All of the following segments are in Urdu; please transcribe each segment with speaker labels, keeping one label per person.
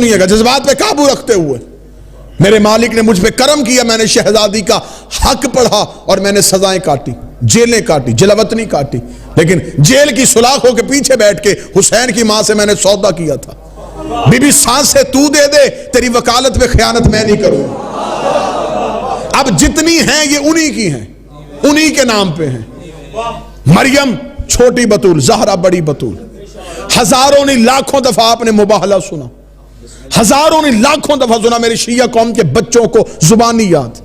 Speaker 1: سنیے گا، جذبات پہ قابو رکھتے ہوئے، میرے مالک نے مجھ پہ کرم کیا، میں نے شہزادی کا حق پڑھا اور میں نے سزائیں کاٹی، جیلیں کاٹی، جلاوطنی کاٹی، لیکن جیل کی سلاخوں کے پیچھے بیٹھ کے حسین کی ماں سے میں نے سودا کیا تھا، بی بی سانسیں تو دے دے، تیری وکالت پہ خیانت میں نہیں کروں۔ اب جتنی ہیں یہ انہی کی ہیں، انہی کے نام پہ ہیں۔ مریم چھوٹی بطول، زہرا بڑی بطول، ہزاروں نے لاکھوں دفعہ آپ نے مباہلہ سنا، ہزاروں نے لاکھوں دفعہ سنا، میرے شیعہ قوم کے بچوں کو زبانی یاد۔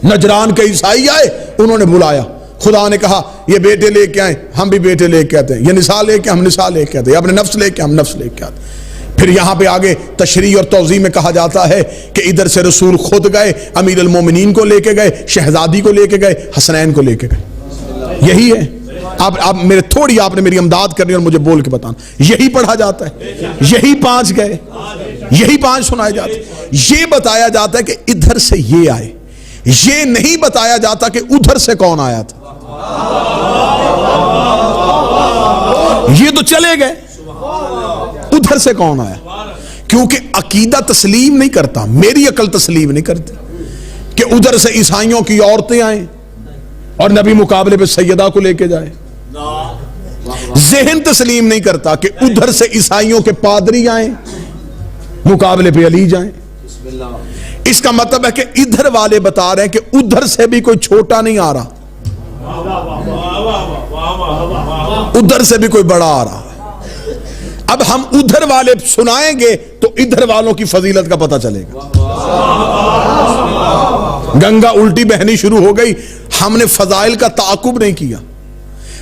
Speaker 1: نجران کے عیسائی آئے، انہوں نے بلایا، خدا نے کہا یہ بیٹے لے کے آئے، ہم بھی بیٹے لے کے آتے ہیں، یہ نساء لے کے ہم نساء لے کے آتے ہیں، اپنے نفس لے کے ہم نفس لے کے آتے ہیں۔ پھر یہاں پہ آگے تشریح اور توضیح میں کہا جاتا ہے کہ ادھر سے رسول خود گئے، امیر المومنین کو لے کے گئے، شہزادی کو لے کے گئے، حسنین کو لے کے گئے۔ یہی ہے، اب میرے تھوڑی آپ نے میری امداد کرنی اور مجھے بول کے بتانا، یہی پڑھا جاتا ہے، یہی 5 گئے، یہی 5 سنائے جاتے ہیں۔ یہ بتایا جاتا ہے کہ ادھر سے یہ آئے، یہ نہیں بتایا جاتا کہ ادھر سے کون آیا تھا۔ یہ تو چلے گئے، ادھر سے کون آیا؟ کیونکہ عقیدہ تسلیم نہیں کرتا، میری عقل تسلیم نہیں کرتی کہ ادھر سے عیسائیوں کی عورتیں آئیں اور نبی مقابلے پہ سیدہ کو لے کے جائیں۔ ذہن تسلیم نہیں کرتا کہ ادھر سے عیسائیوں کے پادری آئیں، مقابلے پہ علی جائیں۔ اس کا مطلب ہے کہ ادھر والے بتا رہے ہیں کہ ادھر سے بھی کوئی چھوٹا نہیں آ رہا، ادھر سے بھی کوئی بڑا آ رہا ہے۔ اب ہم ادھر والے سنائیں گے تو ادھر والوں کی فضیلت کا پتہ چلے گا۔ گنگا الٹی بہنی شروع ہو گئی، ہم نے فضائل کا تعاقب نہیں کیا،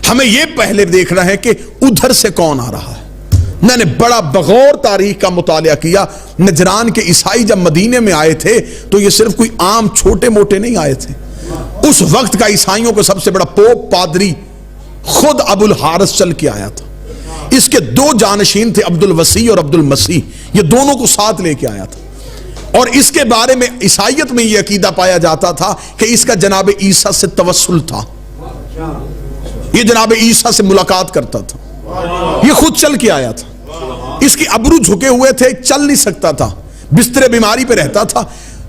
Speaker 1: ہمیں یہ پہلے دیکھنا ہے کہ ادھر سے کون آ رہا ہے۔ میں نے بڑا بغور تاریخ کا مطالعہ کیا، نجران کے عیسائی جب مدینے میں آئے تھے تو یہ صرف کوئی عام چھوٹے موٹے نہیں آئے تھے، اس وقت کا عیسائیوں کو سب سے بڑا پوپ پادری خود ابو الحارث چل کے آیا تھا۔ اس کے 2 جانشین تھے، عبد الوسیع اور عبد المسیح، یہ دونوں کو ساتھ لے کے آیا تھا، اور اس کے بارے میں عیسائیت میں یہ عقیدہ پایا جاتا تھا کہ اس کا جناب عیسیٰ سے توسل تھا، یہ جناب عیسیٰ سے ملاقات کرتا تھا، یہ خود چل کے آیا تھا، اس کی ابرو جھکے ہوئے تھے، چل نہیں سکتا تھا، بستر بیماری پہ رہتا تھا۔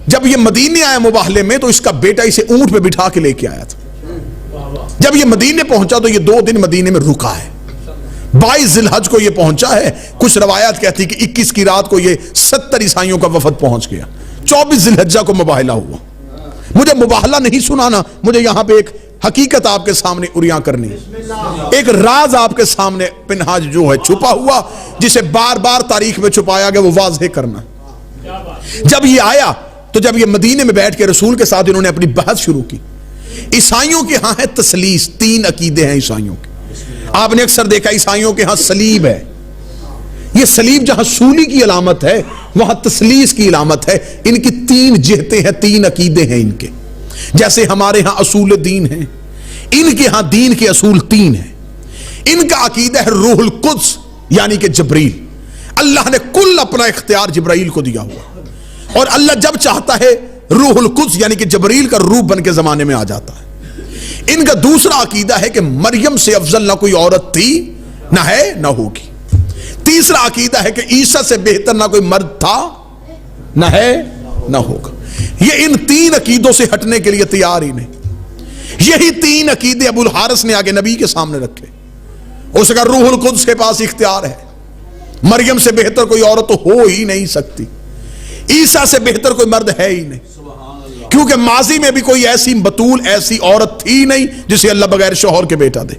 Speaker 1: جب یہ مدینے آیا مباہلے میں تو اس کا بیٹا اسے اونٹ پہ بٹھا کے لے کے آیا تھا۔ جب یہ مدینے پہنچا تو یہ 2 دن مدینے میں رکا ہے، 22 ذی الحج کو یہ پہنچا ہے، کچھ روایات کہتی کہ 21 کی رات کو یہ 70 عیسائیوں کا وفد پہنچ گیا، 24 ذی الحجہ کو مباہلہ ہوا۔ مجھے مباہلہ نہیں سنانا، مجھے یہاں پہ ایک حقیقت آپ کے سامنے عریاں کرنی، ایک راز آپ کے سامنے پنہا جو ہے چھپا ہوا، جسے بار بار تاریخ میں چھپایا گیا، وہ واضح کرنا۔ جب یہ آیا تو جب یہ مدینے میں بیٹھ کے رسول کے ساتھ انہوں نے اپنی بحث شروع کی۔ عیسائیوں کے ہاں ہے تسلیس، 3 عقیدے ہیں عیسائیوں کے، آپ نے اکثر دیکھا عیسائیوں کے ہاں صلیب ہے، یہ صلیب جہاں سولی کی علامت ہے وہاں تسلیس کی علامت ہے۔ ان کی 3 جہتیں ہیں، 3 عقیدے ہیں ان کے، جیسے ہمارے ہاں اصول دین ہیں، ان کے ہاں دین کے اصول 3 ہیں۔ ان کا عقیدہ ہے روح القدس یعنی کہ جبریل، اللہ نے کل اپنا اختیار جبرائیل کو دیا ہوا، اور اللہ جب چاہتا ہے روح القدس یعنی کہ جبریل کا روح بن کے زمانے میں آ جاتا ہے۔ ان کا دوسرا عقیدہ ہے کہ مریم سے افضل نہ کوئی عورت تھی، نہ ہے نہ ہوگی۔ تیسرا عقیدہ ہے کہ عیسیٰ سے بہتر نہ کوئی مرد تھا، نہ ہے نہ ہوگا۔ یہ ان 3 عقیدوں سے ہٹنے کے لیے تیار ہی نہیں۔ یہی 3 عقیدے ابو الحارث نے آگے نبی کے سامنے رکھے۔ اس کا روح القدس کے پاس اختیار ہے، مریم سے بہتر کوئی عورت تو ہو ہی نہیں سکتی، عیسیٰ سے بہتر کوئی مرد ہے ہی نہیں، کیونکہ ماضی میں بھی کوئی ایسی بطول ایسی عورت تھی نہیں جسے اللہ بغیر شوہر کے بیٹا دے۔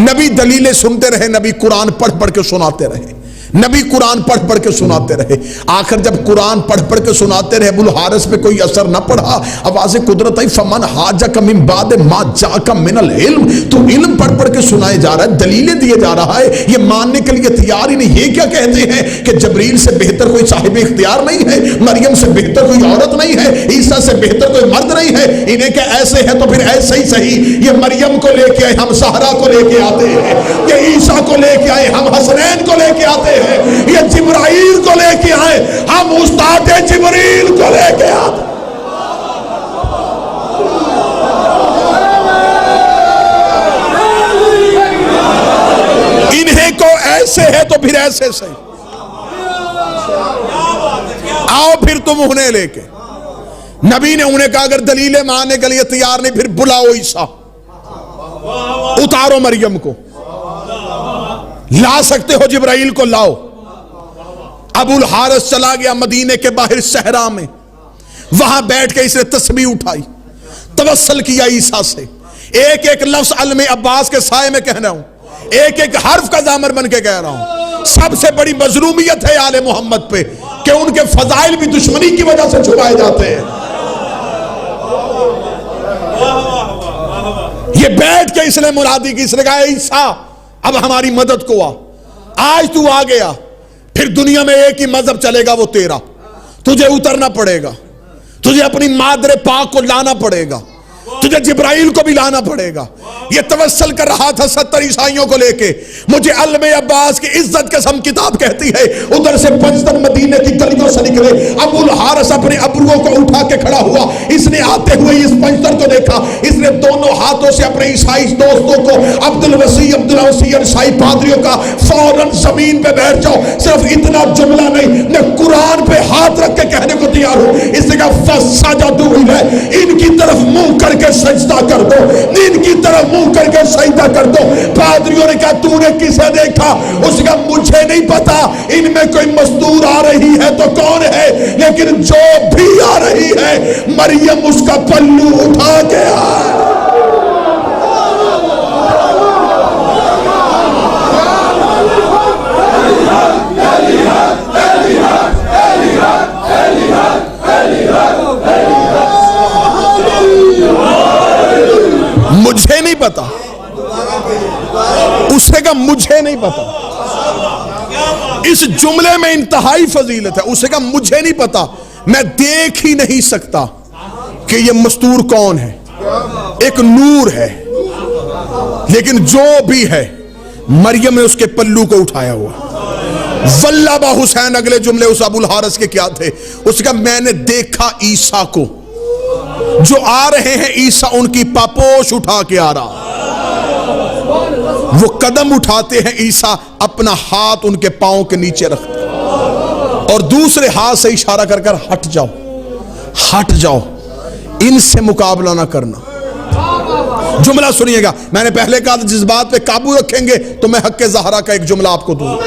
Speaker 1: نبی دلیلیں سنتے رہے، نبی قرآن پڑھ پڑھ کے سناتے رہے، نبی قرآن پڑھ پڑھ کے سناتے رہے۔ آخر جب قرآن پڑھ پڑھ کے سناتے رہے ابو الحارث پہ کوئی اثر نہ پڑا، آواز قدرت آئی فمن حاجک من بعد ما جاءک من العلم، تو علم پڑھ پڑھ کے سنائے جا رہا ہے، دلیلیں دیے جا رہا ہے، یہ ماننے کے لیے تیار ہی نہیں۔ یہ کیا کہتے ہیں کہ جبریل سے بہتر کوئی صاحب اختیار نہیں ہے، مریم سے بہتر کوئی عورت نہیں ہے، عیسیٰ سے بہتر کوئی مرد نہیں ہے۔ انہیں کہ ایسے ہے تو پھر ایسے ہی صحیح، یہ مریم کو لے کے آئے ہم سہرا کو لے کے آتے ہیں، یہ عیسیٰ کو لے کے آئے ہم حسنین کو لے کے آتے ہیں، یہ جبرائیل کو لے کے آئے ہم استاد جبریل کو لے کے آتے۔ انہیں کو ایسے ہے تو پھر ایسے صحیح۔ آؤ پھر تم انہیں لے کے. نبی نے انہیں کہا اگر دلیلیں ماننے کے لیے تیار نہیں پھر بلاؤ عیسیٰ, اتارو مریم کو, لا سکتے ہو جبرائیل کو لاؤ. ابو الحارث چلا گیا مدینے کے باہر صحرا میں, وہاں بیٹھ کے اس نے تسبیح اٹھائی, توسل کیا عیسیٰ سے, ایک ایک لفظ علم عباس کے سائے میں کہہ رہا ہوں, ایک ایک حرف کا ضامر بن کے کہہ رہا ہوں. سب سے بڑی مظلومیت ہے آل محمد پہ کہ ان کے فضائل بھی دشمنی کی وجہ سے چھپائے جاتے ہیں. یہ بیٹھ کے اس نے مرادی کی, اس نے کہا عیسیٰ اب ہماری مدد کو آ, آج تو آ گیا, پھر دنیا میں ایک ہی مذہب چلے گا وہ تیرا, تجھے اترنا پڑے گا, تجھے اپنی مادر پاک کو لانا پڑے گا, تجھے جبرائیل کو بھی لانا پڑے گا. یہ توسل کر رہا تھا 70 عیسائیوں کو لے کے, مجھے علم عباس کی عزت قسم کتاب کہتی ہے ادھر سے پنجتن مدینے کی گلیوں سے نکلے. ابو الحارث اپنے ابروؤں کو اٹھا کے کھڑا ہوا, اس نے آتے ہوئے اس پنجتن کو دیکھا, اس نے دونوں ہاتھوں سے اپنے عیسائی دوستوں کو عبدالوسیع عیسائی پادریوں کا فوراً زمین پہ بیٹھ جاؤ, صرف اتنا جملہ نہیں, میں قرآن پہ ہاتھ رکھ کے کہنے کو تیار ہوں. اس نے کہا فسجدوا الیہ, ان کی طرف منہ کر کے سجدہ کر دو, ان کی طرف منہ کر کے سجدہ کر دو. پادریوں نے کہا تو نے کسے دیکھا؟ اس کا مجھے نہیں پتا, ان میں کوئی مزدور آ رہی ہے تو کون ہے, لیکن جو بھی آ رہی ہے مریم اس کا پلو اٹھا کے آئے. مجھے نہیں پتا, اس نے کہا مجھے نہیں پتا. اس جملے میں انتہائی فضیلت ہے. اس نے کہا مجھے نہیں پتا, میں دیکھ ہی نہیں سکتا کہ یہ مستور کون ہے, ایک نور ہے, لیکن جو بھی ہے مریم نے اس کے پلو کو اٹھایا ہوا. واللہ حسین اگلے جملے اس ابو الحارث کے کیا تھے؟ اس نے کہا میں نے دیکھا عیسیٰ کو, جو آ رہے ہیں عیسیٰ ان کی پاپوش اٹھا کے آ رہا, وہ قدم اٹھاتے ہیں, عیسیٰ اپنا ہاتھ ان کے پاؤں کے نیچے رکھتے اور دوسرے ہاتھ سے اشارہ کر کر ہٹ جاؤ, ہٹ جاؤ, ان سے مقابلہ نہ کرنا. جملہ سنیے گا, میں نے پہلے کہا جس بات پہ قابو رکھیں گے تو میں حق زہرا کا ایک جملہ آپ کو دوں.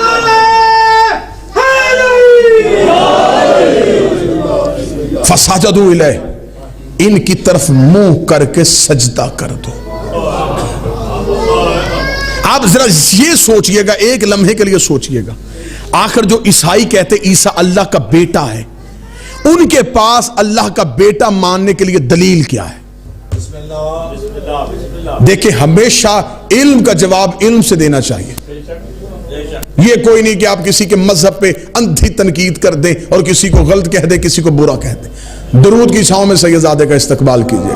Speaker 1: فسجدوا الیہ, ان کی طرف منہ کر کے سجدہ کر دو. آپ ذرا یہ سوچئے گا, ایک لمحے کے لیے سوچئے گا, آخر جو عیسائی کہتے عیسیٰ اللہ کا بیٹا ہے, ان کے پاس اللہ کا بیٹا ماننے کے لیے دلیل کیا ہے؟ دیکھیں ہمیشہ علم کا جواب علم سے دینا چاہیے. یہ کوئی نہیں کہ آپ کسی کے مذہب پہ اندھی تنقید کر دیں اور کسی کو غلط کہہ دیں, کسی کو برا کہہ دیں. درود کی چھاؤں میں سیدزادے کا استقبال کیجئے.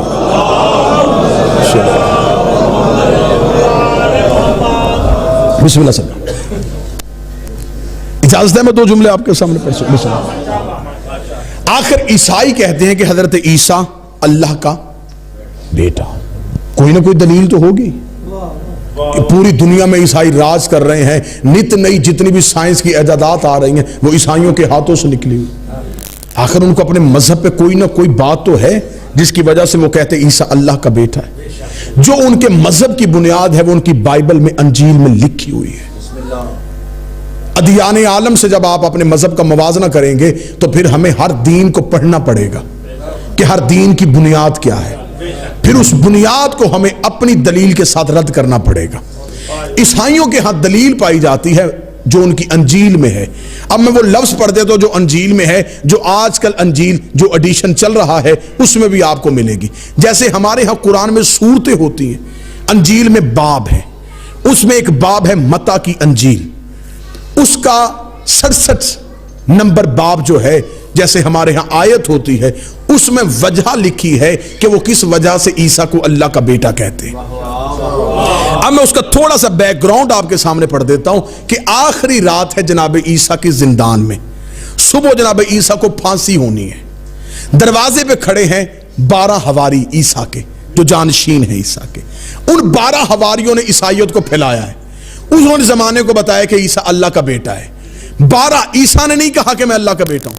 Speaker 1: بسم اللہ صلی اللہ. اجازت ہے میں دو جملے آپ کے سامنے پڑھ سکتا ہوں. آخر عیسائی کہتے ہیں کہ حضرت عیسیٰ اللہ کا بیٹا, کوئی نہ کوئی دلیل تو ہوگی. پوری دنیا میں عیسائی راج کر رہے ہیں, نت نئی جتنی بھی سائنس کی ایجادات آ رہی ہیں وہ عیسائیوں کے ہاتھوں سے نکلی ہوئی. آخر ان کو اپنے مذہب پہ کوئی نہ کوئی بات تو ہے جس کی وجہ سے وہ کہتے ہیں عیسیٰ اللہ کا بیٹا ہے. جو ان کے مذہب کی بنیاد ہے وہ ان کی بائبل میں انجیل میں لکھی ہوئی ہے. ادیان عالم سے جب آپ اپنے مذہب کا موازنہ کریں گے تو پھر ہمیں ہر دین کو پڑھنا پڑے گا کہ ہر دین کی بنیاد کیا ہے, پھر اس بنیاد کو ہمیں اپنی دلیل کے ساتھ رد کرنا پڑے گا. عیسائیوں کے ہاں دلیل پائی جاتی ہے جو ان کی انجیل میں ہے. اب میں وہ لفظ پڑھ دیتا ہوں جو انجیل میں ہے, جو آج کل انجیل جو ایڈیشن چل رہا ہے اس میں بھی آپ کو ملے گی. جیسے ہمارے ہاں قرآن میں سورتیں ہوتی ہیں, انجیل میں باب ہے, اس میں ایک باب ہے متی کی انجیل, اس کا 67 نمبر باب جو ہے, جیسے ہمارے ہاں آیت ہوتی ہے اس میں وجہ لکھی ہے کہ وہ کس وجہ سے عیسیٰ کو اللہ کا بیٹا کہتے ہیں. اب میں اس کا تھوڑا سا بیک گراؤنڈ آپ کے سامنے پڑھ دیتا ہوں کہ آخری رات ہے جناب عیسیٰ کی زندان میں, صبح جناب عیسیٰ کو پھانسی ہونی ہے. دروازے پہ کھڑے ہیں 12 حواری عیسیٰ کے جو جانشین ہیں عیسیٰ کے. ان 12 حواریوں نے عیسائیت کو پھیلایا ہے. انہوں نے زمانے کو بتایا کہ عیسیٰ اللہ کا بیٹا ہے. 12 عیسیٰ نے نہیں کہا کہ میں اللہ کا بیٹا ہوں,